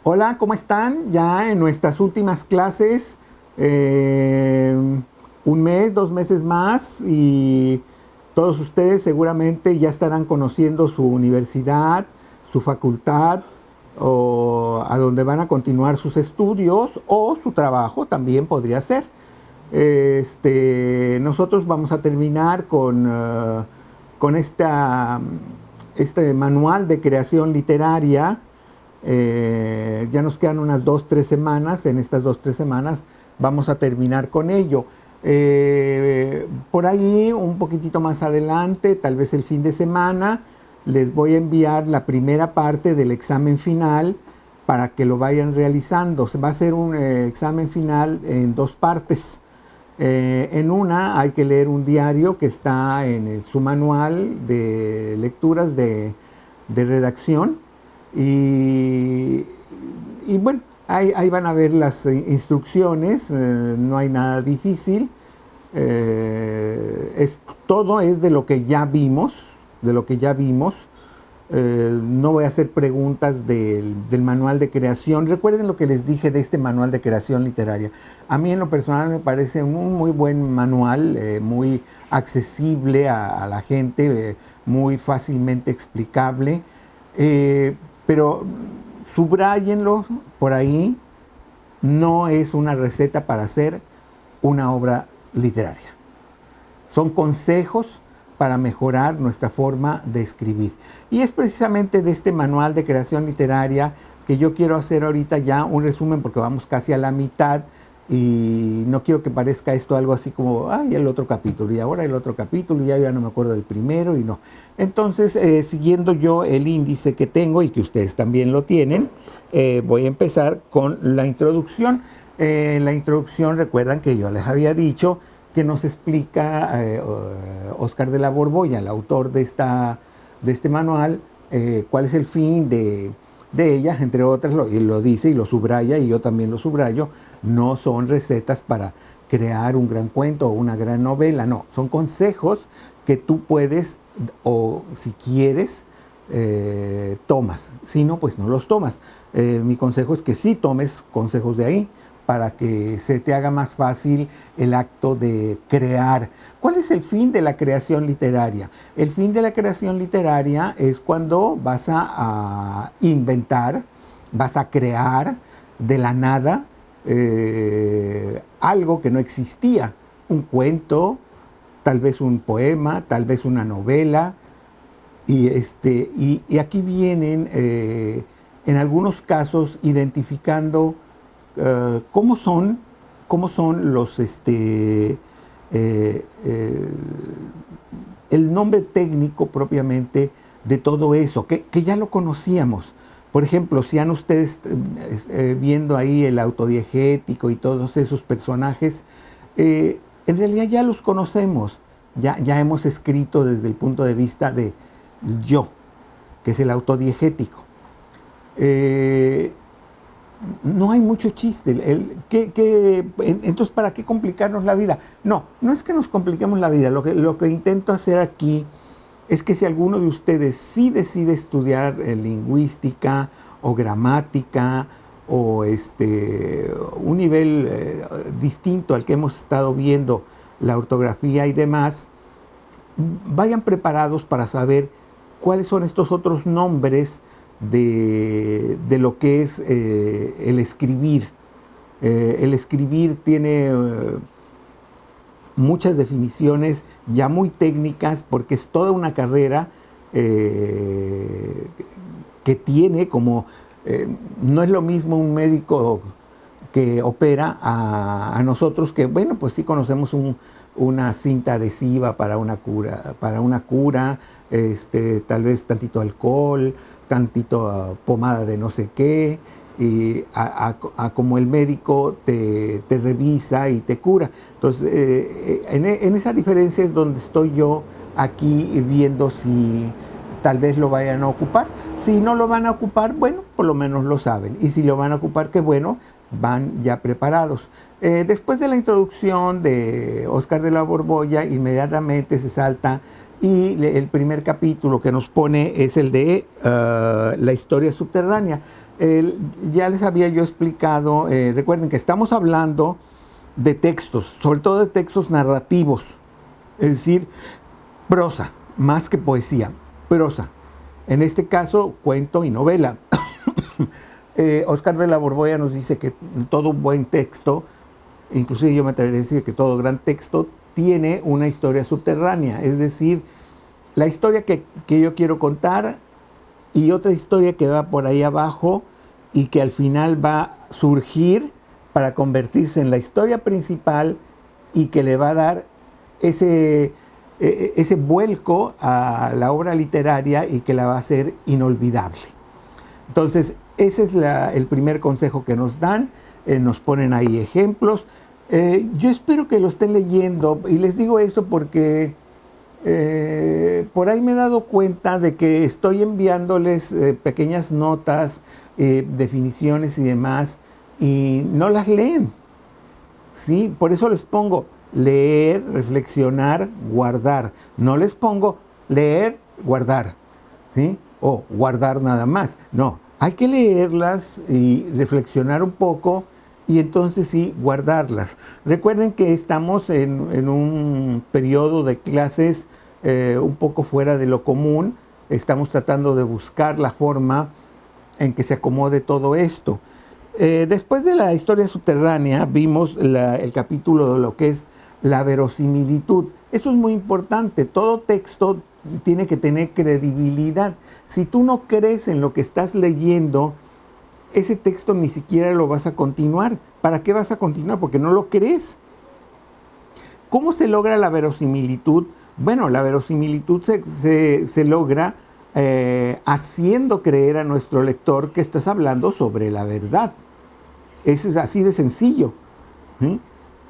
Hola, ¿cómo están? Ya en nuestras últimas clases, eh, un mes, 2 meses más y todos ustedes seguramente ya estarán conociendo su universidad, su facultad o a donde van a continuar sus estudios o su trabajo también podría ser. Nosotros vamos a terminar con este manual de creación literaria. Ya nos quedan unas 2, 3 semanas. En estas 2, 3 semanas vamos a terminar con ello. Por ahí, un poquitito más adelante, tal vez el fin de semana, les voy a enviar la primera parte del examen final para que lo vayan realizando. Se va a hacer un examen final en 2 partes. En una hay que leer un diario que está en su manual de lecturas de redacción y, y bueno, ahí van a ver las instrucciones, no hay nada difícil, todo es de lo que ya vimos, de lo que ya vimos. No voy a hacer preguntas del manual de creación. Recuerden lo que les dije de este manual de creación literaria. A mí en lo personal me parece un muy buen manual, muy accesible a la gente, muy fácilmente explicable. Pero subrayenlo por ahí, no es una receta para hacer una obra literaria. Son consejos para mejorar nuestra forma de escribir. Y es precisamente de este manual de creación literaria que yo quiero hacer ahorita ya un resumen, porque vamos casi a la mitad y no quiero que parezca esto algo así como, ay, el otro capítulo, y ahora el otro capítulo, y ya no me acuerdo del primero, y no. Entonces, siguiendo yo el índice que tengo y que ustedes también lo tienen, voy a empezar con la introducción. La introducción, recuerdan que yo les había dicho que nos explica Óscar de la Borbolla, el autor de este manual, cuál es el fin de ella, entre otras, y lo dice y lo subraya, y yo también lo subrayo. No son recetas para crear un gran cuento o una gran novela, no, son consejos que tú puedes, o si quieres, tomas. Si no, pues no los tomas. Mi consejo es que sí tomes consejos de ahí, para que se te haga más fácil el acto de crear. ¿Cuál es el fin de la creación literaria? El fin de la creación literaria es cuando vas a inventar, vas a crear de la nada algo que no existía, un cuento, tal vez un poema, tal vez una novela, y aquí vienen en algunos casos identificando cómo son los, el nombre técnico propiamente de todo eso, que ya lo conocíamos. Por ejemplo, si han ustedes viendo ahí el autodiegético y todos esos personajes, en realidad ya los conocemos, ya hemos escrito desde el punto de vista de yo, que es el autodiegético. No hay mucho chiste. Entonces, ¿para qué complicarnos la vida? No es que nos compliquemos la vida. Lo que intento hacer aquí es que si alguno de ustedes sí decide estudiar lingüística o gramática o un nivel distinto al que hemos estado viendo, la ortografía y demás, vayan preparados para saber cuáles son estos otros nombres de lo que es el escribir. El escribir tiene muchas definiciones ya muy técnicas, porque es toda una carrera que tiene como, no es lo mismo un médico que opera a nosotros, que bueno, pues sí conocemos una cinta adhesiva para una cura, tal vez tantito alcohol, tantito pomada de no sé qué, y a como el médico te revisa y te cura. Entonces, en esa diferencia es donde estoy yo aquí viendo si tal vez lo vayan a ocupar. Si no lo van a ocupar, bueno, por lo menos lo saben. Y si lo van a ocupar, qué bueno, van ya preparados. Después de la introducción de Óscar de la Borbolla, inmediatamente se salta y el primer capítulo que nos pone es el de la historia subterránea. Ya les había yo explicado, recuerden que estamos hablando de textos, sobre todo de textos narrativos, es decir, prosa, más que poesía, prosa. En este caso, cuento y novela. Oscar de la Borbolla nos dice que todo buen texto, inclusive yo me atrevería a decir que todo gran texto, tiene una historia subterránea, es decir, la historia que yo quiero contar y otra historia que va por ahí abajo y que al final va a surgir para convertirse en la historia principal y que le va a dar ese vuelco a la obra literaria y que la va a hacer inolvidable. Entonces, ese es el primer consejo que nos dan. Nos ponen ahí ejemplos. Yo espero que lo estén leyendo y les digo esto porque por ahí me he dado cuenta de que estoy enviándoles pequeñas notas, definiciones y demás, y no las leen. ¿Sí? Por eso les pongo leer, reflexionar, guardar. No les pongo leer, guardar, ¿sí? O guardar nada más. No, hay que leerlas y reflexionar un poco y entonces sí, guardarlas. Recuerden que estamos en un periodo de clases un poco fuera de lo común. Estamos tratando de buscar la forma en que se acomode todo esto. Después de la historia subterránea, vimos el capítulo de lo que es la verosimilitud. Eso es muy importante. Todo texto tiene que tener credibilidad. Si tú no crees en lo que estás leyendo, ese texto ni siquiera lo vas a continuar. ¿Para qué vas a continuar? Porque no lo crees. ¿Cómo se logra la verosimilitud? Bueno, la verosimilitud se logra haciendo creer a nuestro lector que estás hablando sobre la verdad. Eso es así de sencillo. ¿Sí?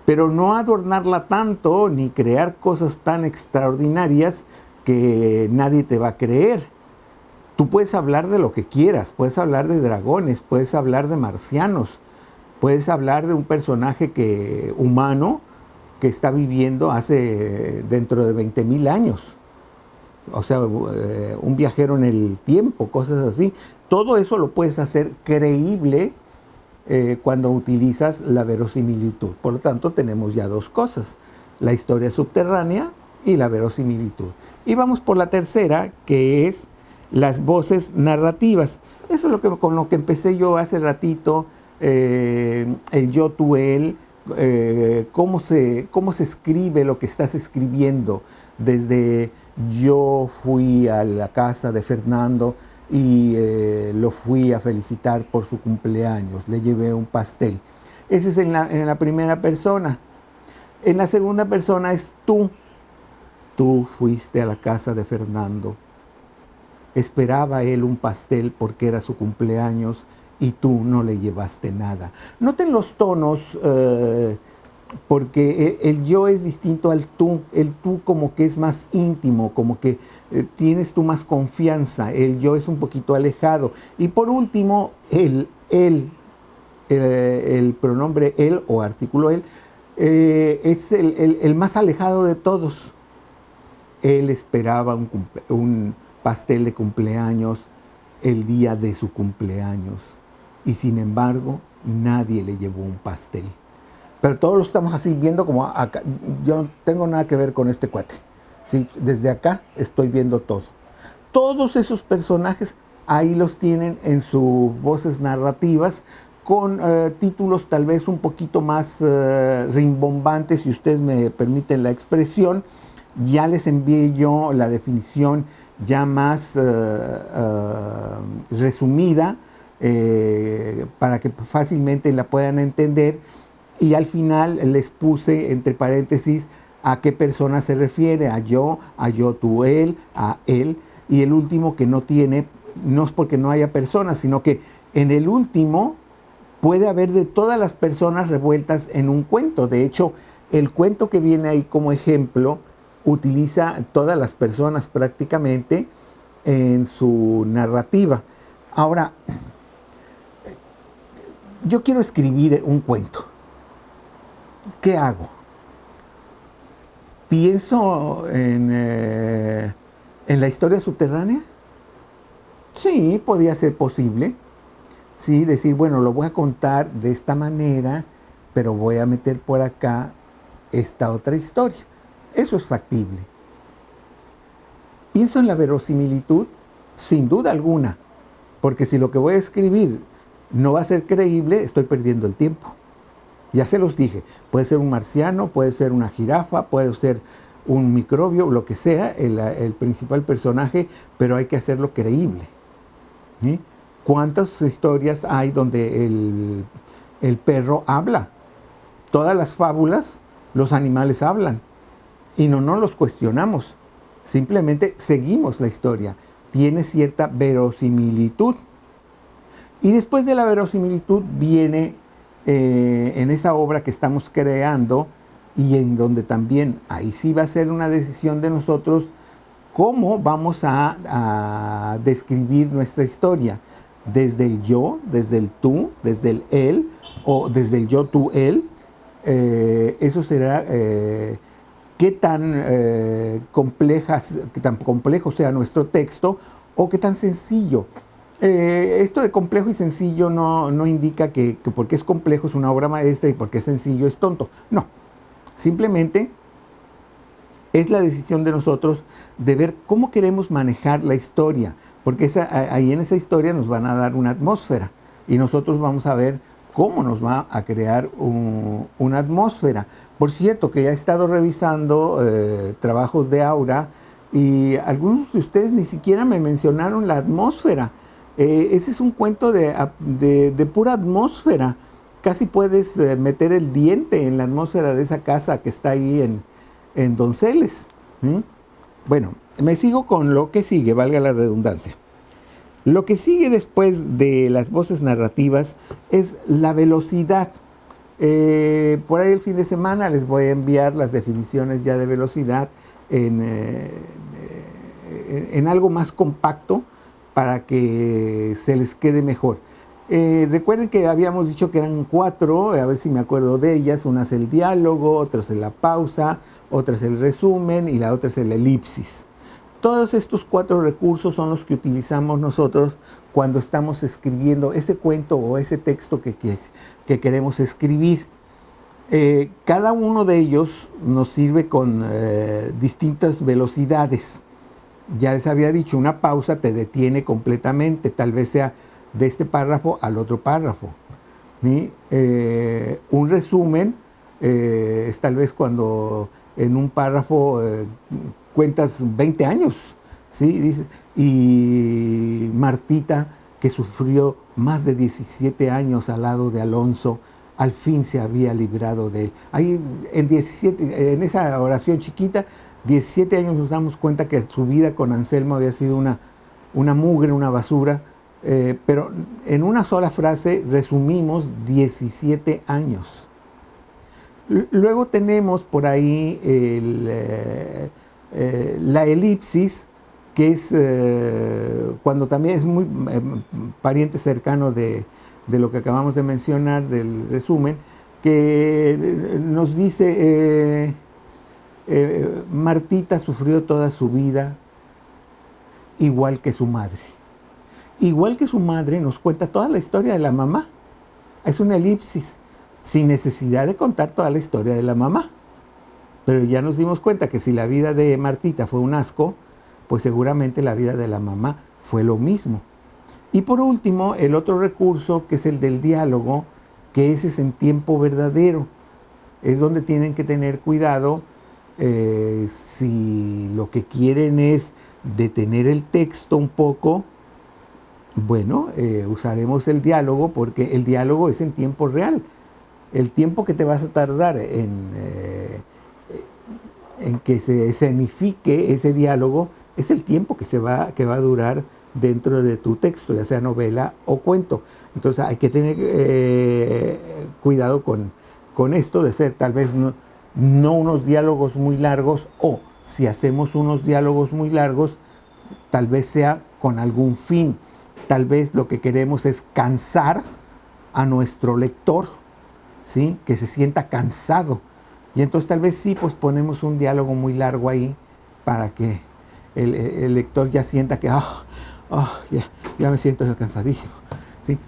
Pero no adornarla tanto ni crear cosas tan extraordinarias que nadie te va a creer. Tú puedes hablar de lo que quieras, puedes hablar de dragones, puedes hablar de marcianos, puedes hablar de un personaje humano que está viviendo dentro de 20,000 años. O sea, un viajero en el tiempo, cosas así. Todo eso lo puedes hacer creíble cuando utilizas la verosimilitud. Por lo tanto, tenemos ya dos cosas, la historia subterránea y la verosimilitud. Y vamos por la tercera, que es las voces narrativas. Eso es con lo que empecé yo hace ratito, el yo, tú, él, cómo se escribe lo que estás escribiendo, desde yo fui a la casa de Fernando y lo fui a felicitar por su cumpleaños, le llevé un pastel. Ese es en la primera persona. En la segunda persona es tú. Tú fuiste a la casa de Fernando. Esperaba él un pastel porque era su cumpleaños y tú no le llevaste nada. Noten los tonos, porque el yo es distinto al tú. El tú como que es más íntimo, como que tienes tú más confianza. El yo es un poquito alejado. Y por último, el pronombre él o artículo él, es el más alejado de todos. Él esperaba un pastel de cumpleaños el día de su cumpleaños y sin embargo nadie le llevó un pastel. Pero todos lo estamos así viendo como acá. Yo no tengo nada que ver con este cuate. ¿Sí? Desde acá estoy viendo todo. Todos esos personajes ahí los tienen en sus voces narrativas con títulos tal vez un poquito más rimbombantes, si ustedes me permiten la expresión. Ya les envié yo la definición ya más resumida para que fácilmente la puedan entender, y al final les puse entre paréntesis a qué persona se refiere, a yo, tú, él, a él, y el último que no tiene, no es porque no haya personas, sino que en el último puede haber de todas las personas revueltas en un cuento. De hecho, el cuento que viene ahí como ejemplo utiliza todas las personas prácticamente en su narrativa. Ahora, yo quiero escribir un cuento. ¿Qué hago? ¿Pienso en la historia subterránea? Sí, podía ser posible. ¿sí? Decir, bueno, lo voy a contar de esta manera, pero voy a meter por acá esta otra historia. Eso es factible. Pienso en la verosimilitud, sin duda alguna, porque si lo que voy a escribir no va a ser creíble, estoy perdiendo el tiempo. Ya se los dije, puede ser un marciano, puede ser una jirafa, puede ser un microbio, lo que sea, el principal personaje, pero hay que hacerlo creíble. ¿Sí? ¿Cuántas historias hay donde el perro habla? Todas las fábulas, los animales hablan y no los cuestionamos, simplemente seguimos la historia. Tiene cierta verosimilitud. Y después de la verosimilitud viene en esa obra que estamos creando y en donde también ahí sí va a ser una decisión de nosotros cómo vamos a describir nuestra historia. Desde el yo, desde el tú, desde el él o desde el yo, tú, él. Eso será qué tan complejo sea nuestro texto o qué tan sencillo. Esto de complejo y sencillo no indica que porque es complejo es una obra maestra y porque es sencillo es tonto. No, simplemente es la decisión de nosotros de ver cómo queremos manejar la historia, porque ahí en esa historia nos van a dar una atmósfera y nosotros vamos a ver cómo nos va a crear una atmósfera. Por cierto, que ya he estado revisando trabajos de Aura y algunos de ustedes ni siquiera me mencionaron la atmósfera. Ese es un cuento de pura atmósfera. Casi puedes meter el diente en la atmósfera de esa casa que está ahí en Donceles. Bueno, me sigo con lo que sigue, valga la redundancia. Lo que sigue después de las voces narrativas es la velocidad. Por ahí el fin de semana les voy a enviar las definiciones ya de velocidad en algo más compacto para que se les quede mejor. Recuerden que habíamos dicho que eran 4, a ver si me acuerdo de ellas. Una es el diálogo, otra es la pausa, otra es el resumen y la otra es el elipsis. Todos estos 4 recursos son los que utilizamos nosotros cuando estamos escribiendo ese cuento o ese texto que queremos escribir. Cada uno de ellos nos sirve con distintas velocidades. Ya les había dicho, una pausa te detiene completamente, tal vez sea de este párrafo al otro párrafo. ¿Sí? Un resumen es tal vez cuando en un párrafo cuentas 20 años, ¿sí? Dices, y Martita, que sufrió más de 17 años al lado de Alonso, al fin se había librado de él. Ahí en esa oración chiquita, 17 años nos damos cuenta que su vida con Anselmo había sido una mugre, una basura, pero en una sola frase resumimos 17 años. Luego tenemos por ahí la elipsis, que es cuando también es muy pariente cercano de lo que acabamos de mencionar, del resumen, que nos dice, Martita sufrió toda su vida igual que su madre. Igual que su madre nos cuenta toda la historia de la mamá. Es una elipsis, sin necesidad de contar toda la historia de la mamá. Pero ya nos dimos cuenta que si la vida de Martita fue un asco, pues seguramente la vida de la mamá fue lo mismo. Y por último, el otro recurso, que es el del diálogo, que ese es en tiempo verdadero. Es donde tienen que tener cuidado si lo que quieren es detener el texto un poco. Bueno, usaremos el diálogo porque el diálogo es en tiempo real. El tiempo que te vas a tardar en que se escenifique ese diálogo es el tiempo que va a durar dentro de tu texto, ya sea novela o cuento. Entonces hay que tener cuidado con esto de ser tal vez no unos diálogos muy largos, o si hacemos unos diálogos muy largos, tal vez sea con algún fin. Tal vez lo que queremos es cansar a nuestro lector, ¿sí? Que se sienta cansado. Y entonces tal vez sí, pues ponemos un diálogo muy largo ahí para que el lector ya sienta que ya me siento yo cansadísimo. ¿sí?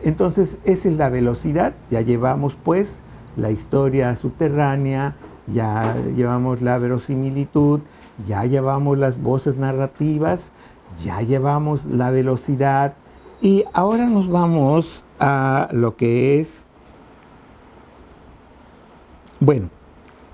Entonces, esa es la velocidad. Ya llevamos pues la historia subterránea, ya llevamos la verosimilitud, ya llevamos las voces narrativas, ya llevamos la velocidad, y ahora nos vamos a lo que es, bueno,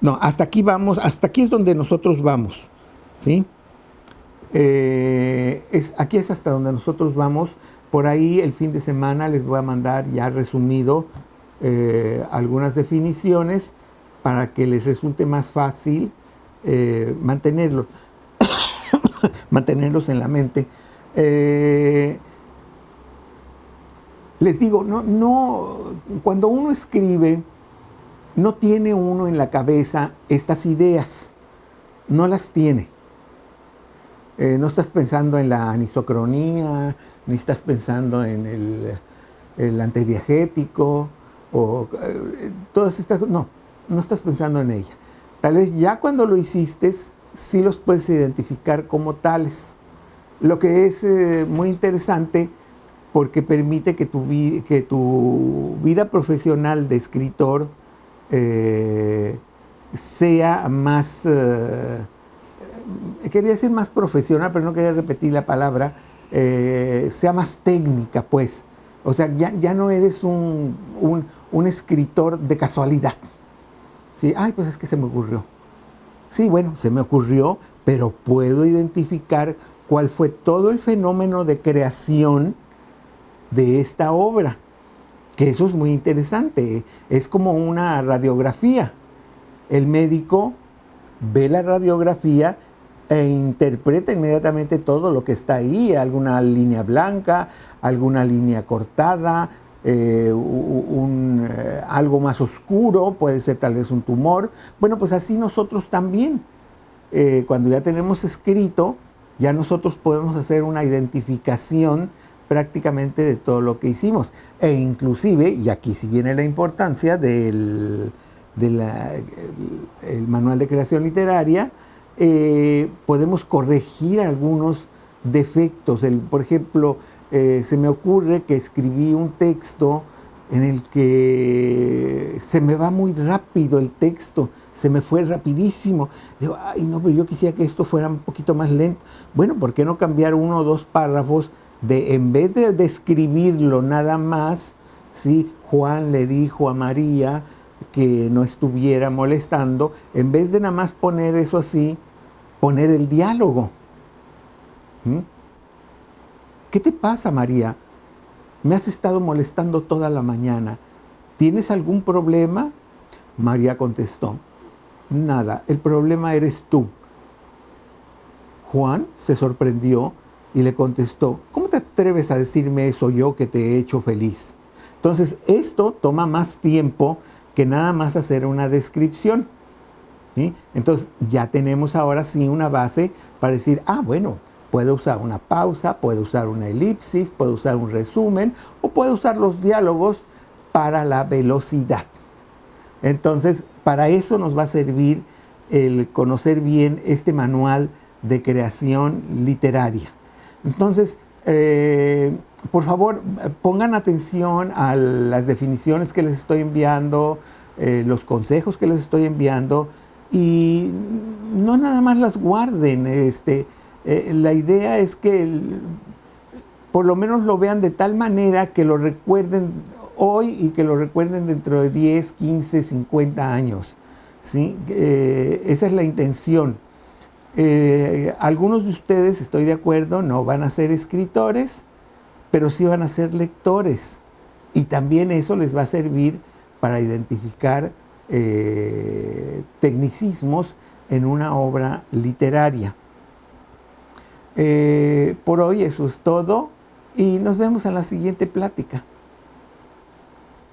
no, hasta aquí vamos, hasta aquí es donde nosotros vamos, ¿sí? Aquí es hasta donde nosotros vamos. Por ahí el fin de semana les voy a mandar ya resumido algunas definiciones para que les resulte más fácil mantenerlos en la mente. Les digo, cuando uno escribe, no tiene uno en la cabeza estas ideas, no las tiene. No estás pensando en la anisocronía, ni estás pensando en el antidiegético, o todas estas cosas. No estás pensando en ella. Tal vez ya cuando lo hiciste, sí los puedes identificar como tales. Lo que es muy interesante, porque permite que tu vida profesional de escritor sea más, quería decir más profesional, pero no quería repetir la palabra, sea más técnica, pues. O sea, ya no eres un escritor de casualidad. ¿Sí? Ay, pues es que se me ocurrió. Sí, bueno, se me ocurrió, pero puedo identificar cuál fue todo el fenómeno de creación de esta obra, que eso es muy interesante. Es como una radiografía. El médico ve la radiografía e interpreta inmediatamente todo lo que está ahí, alguna línea blanca, alguna línea cortada, algo más oscuro, puede ser tal vez un tumor. Bueno, pues así nosotros también, cuando ya tenemos escrito, ya nosotros podemos hacer una identificación prácticamente de todo lo que hicimos, e inclusive, y aquí sí viene la importancia del el manual de creación literaria, podemos corregir algunos defectos. Por ejemplo, se me ocurre que escribí un texto en el que se me va muy rápido el texto, se me fue rapidísimo. Digo, ay no, pero yo quisiera que esto fuera un poquito más lento. Bueno, ¿por qué no cambiar 1 o 2 párrafos en vez de describirlo nada más? ¿Sí? Juan le dijo a María que no estuviera molestando, en vez de nada más poner eso así, poner el diálogo. ¿Mm? ¿Qué te pasa, María? Me has estado molestando toda la mañana. ¿Tienes algún problema? María contestó, nada, el problema eres tú. Juan se sorprendió y le contestó, ¿cómo te atreves a decirme eso yo que te he hecho feliz? Entonces, esto toma más tiempo que nada más hacer una descripción, ¿sí? Entonces, ya tenemos ahora sí una base para decir, bueno, puedo usar una pausa, puedo usar una elipsis, puedo usar un resumen, o puedo usar los diálogos para la velocidad. Entonces, para eso nos va a servir el conocer bien este manual de creación literaria. Entonces, por favor, pongan atención a las definiciones que les estoy enviando, los consejos que les estoy enviando, y no nada más las guarden. La idea es que por lo menos lo vean de tal manera que lo recuerden hoy y que lo recuerden dentro de 10, 15, 50 años. ¿Sí? Esa es la intención. Algunos de ustedes, estoy de acuerdo, no van a ser escritores, pero sí van a ser lectores. Y también eso les va a servir para identificar tecnicismos en una obra literaria. Por hoy eso es todo y nos vemos en la siguiente plática.